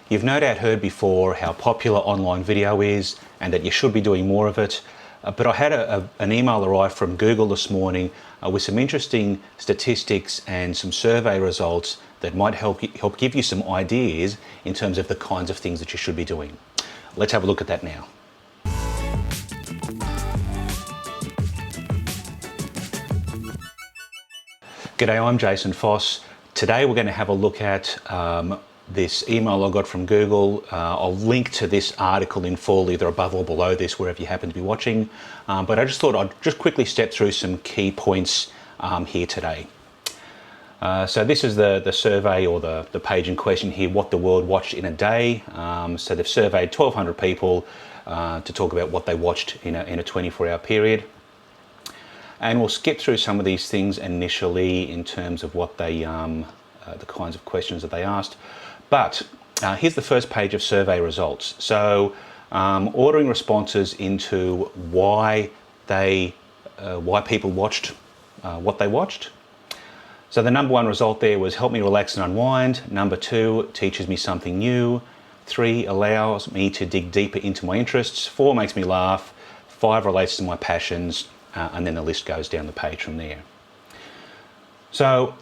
You've no doubt heard before how popular online video is and that you should be doing more of it. But I had an email arrive from Google this morning with some interesting statistics and some survey results that might help give you some ideas in terms of the kinds of things that you should be doing. Let's have a look at that now. G'day, I'm Jason Foss. Today we're going to have a look at this email I got from Google. I'll link to this article in full, either above or below this, wherever you happen to be watching. But I just thought I'd just quickly step through some key points here today. So this is the survey, or the page in question here, what the world watched in a day. So they've surveyed 1,200 people to talk about what they watched in a 24-hour period. And we'll skip through some of these things initially in terms of what they, the kinds of questions that they asked. But here's the first page of survey results. So ordering responses into why people watched what they watched. So the number one result there was help me relax and unwind. Number two, teaches me something new. 3, allows me to dig deeper into my interests. 4, makes me laugh. 5, relates to my passions. And then the list goes down the page from there. So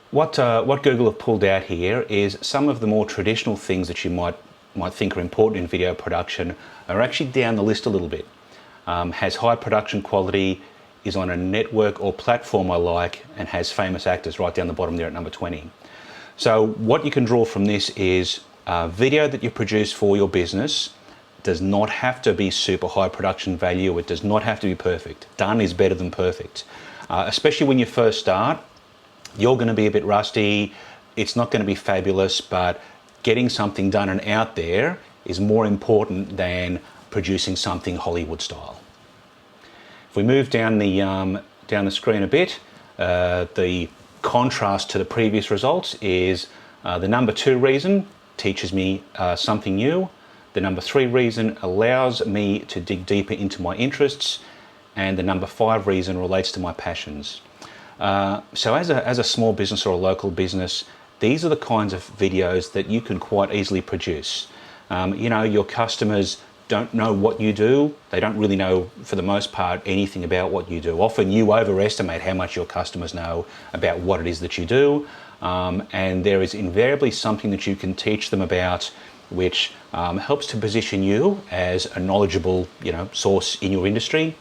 what Google have pulled out here is some of the more traditional things that you might think are important in video production are actually down the list a little bit. Has high production quality, is on a network or platform I like, and has famous actors right down the bottom there at number 20. So what you can draw from this is video that you produce for your business does not have to be super high production value. It does not have to be perfect. Done is better than perfect. Especially when you first start, you're going to be a bit rusty. It's not going to be fabulous, but getting something done and out there is more important than producing something Hollywood style. If we move down the screen a bit, the contrast to the previous results is the number 2 reason, teaches me something new. The number 3 reason, allows me to dig deeper into my interests. And the number 5 reason, relates to my passions. So as a small business or a local business, these are the kinds of videos that you can quite easily produce. You know, your customers don't know what you do. They don't really know, for the most part, anything about what you do. Often you overestimate how much your customers know about what it is that you do. And there is invariably something that you can teach them about which helps to position you as a knowledgeable, source in your industry.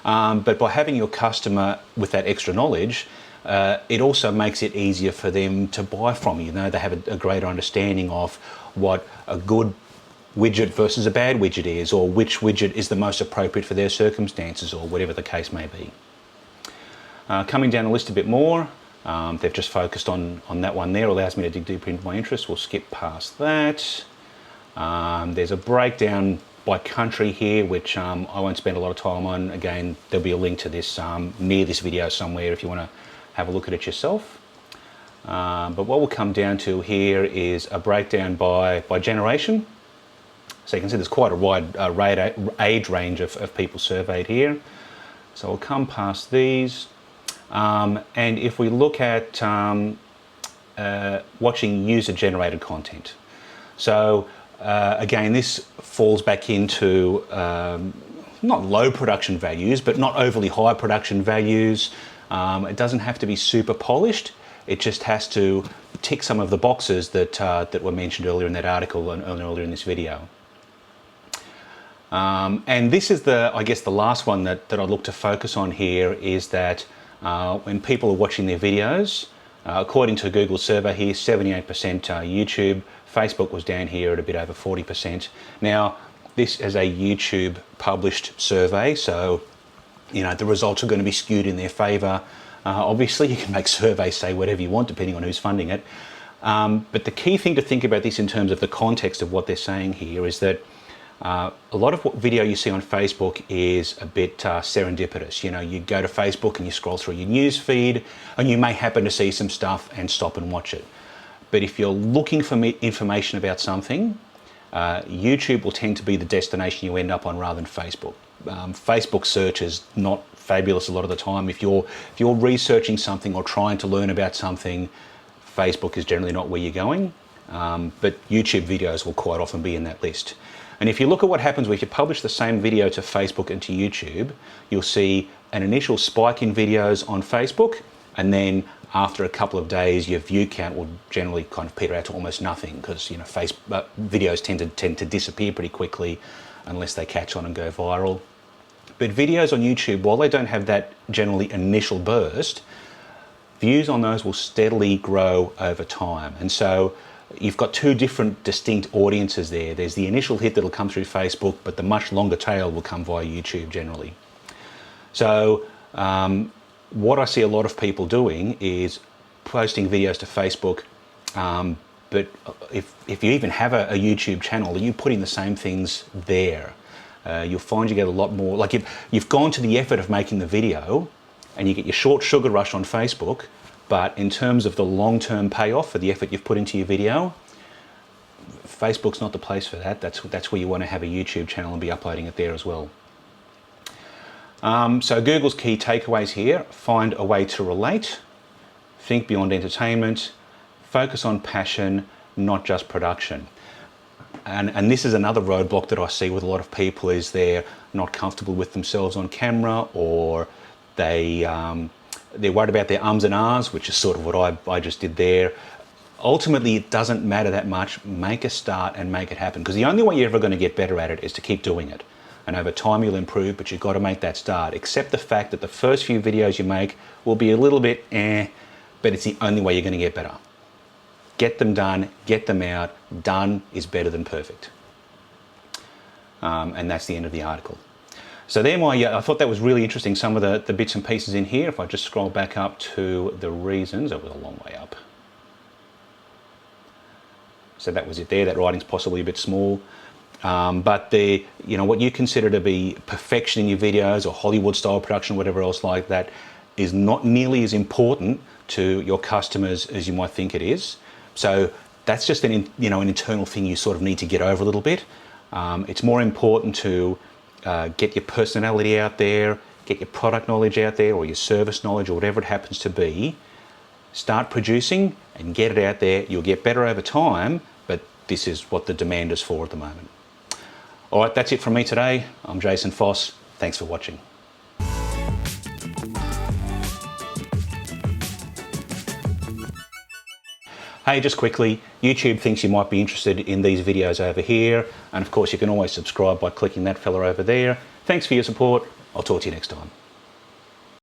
But by having your customer with that extra knowledge, it also makes it easier for them to buy from you. They have a greater understanding of what a good widget versus a bad widget is, or which widget is the most appropriate for their circumstances, or whatever the case may be. Coming down the list a bit more, they've just focused on that one there, allows me to dig deeper into my interests. We'll skip past that. There's a breakdown by country here, which I won't spend a lot of time on. Again, there'll be a link to this near this video somewhere if you want to have a look at it yourself. But what we'll come down to here is a breakdown by generation. So you can see there's quite a wide age range of people surveyed here. So we'll come past these. And if we look at watching user-generated content, so again, this falls back into not low production values, but not overly high production values. It doesn't have to be super polished. It just has to tick some of the boxes that were mentioned earlier in that article and earlier in this video. And this is I guess the last one that I look to focus on here is that when people are watching their videos, according to Google's survey here, 78% YouTube. Facebook was down here at a bit over 40%. Now, this is a YouTube published survey, so the results are going to be skewed in their favour. Obviously, you can make surveys say whatever you want depending on who's funding it. But the key thing to think about this in terms of the context of what they're saying here is that a lot of what video you see on Facebook is a bit serendipitous. You go to Facebook and you scroll through your news feed and you may happen to see some stuff and stop and watch it. But if you're looking for information about something, YouTube will tend to be the destination you end up on rather than Facebook. Facebook search is not fabulous a lot of the time. If you're researching something or trying to learn about something, Facebook is generally not where you're going. but YouTube videos will quite often be in that list. And if you look at what happens if you publish the same video to Facebook and to YouTube, you'll see an initial spike in videos on Facebook, and then after a couple of days your view count will generally kind of peter out to almost nothing, because videos tend to disappear pretty quickly unless they catch on and go viral. But videos on YouTube, while they don't have that generally initial burst, views on those will steadily grow over time. And so you've got two different distinct audiences there. There's the initial hit that'll come through Facebook, but the much longer tail will come via YouTube generally. So what I see a lot of people doing is posting videos to Facebook, but if you even have a YouTube channel, you're putting the same things there. You'll find you get a lot more, like you've gone to the effort of making the video and you get your short sugar rush on Facebook, but in terms of the long-term payoff for the effort you've put into your video, Facebook's not the place for that. That's where you want to have a YouTube channel and be uploading it there as well. So Google's key takeaways here: find a way to relate, think beyond entertainment, focus on passion, not just production. And this is another roadblock that I see with a lot of people, is they're not comfortable with themselves on camera, or they're worried about their ums and ahs, which is sort of what I just did there. Ultimately, it doesn't matter that much. Make a start and make it happen, because the only way you're ever going to get better at it is to keep doing it. And over time you'll improve, but you've got to make that start. Accept the fact that the first few videos you make will be a little bit but it's the only way you're going to get better. Get them done, get them out. Done is better than perfect. And that's the end of the article. So there I thought that was really interesting, some of the bits and pieces in here. If I just scroll back up to the reasons, it was a long way up. So that was it there. That writing's possibly a bit small. But what you consider to be perfection in your videos or Hollywood style production, whatever else like that, is not nearly as important to your customers as you might think it is. So that's just an internal thing you sort of need to get over a little bit. It's more important to get your personality out there, get your product knowledge out there, or your service knowledge, or whatever it happens to be. Start producing and get it out there. You'll get better over time, but this is what the demand is for at the moment. All right, that's it from me today. I'm Jason Foss. Thanks for watching. Hey, just quickly, YouTube thinks you might be interested in these videos over here, and of course you can always subscribe by clicking that fella over there. Thanks for your support. I'll talk to you next time.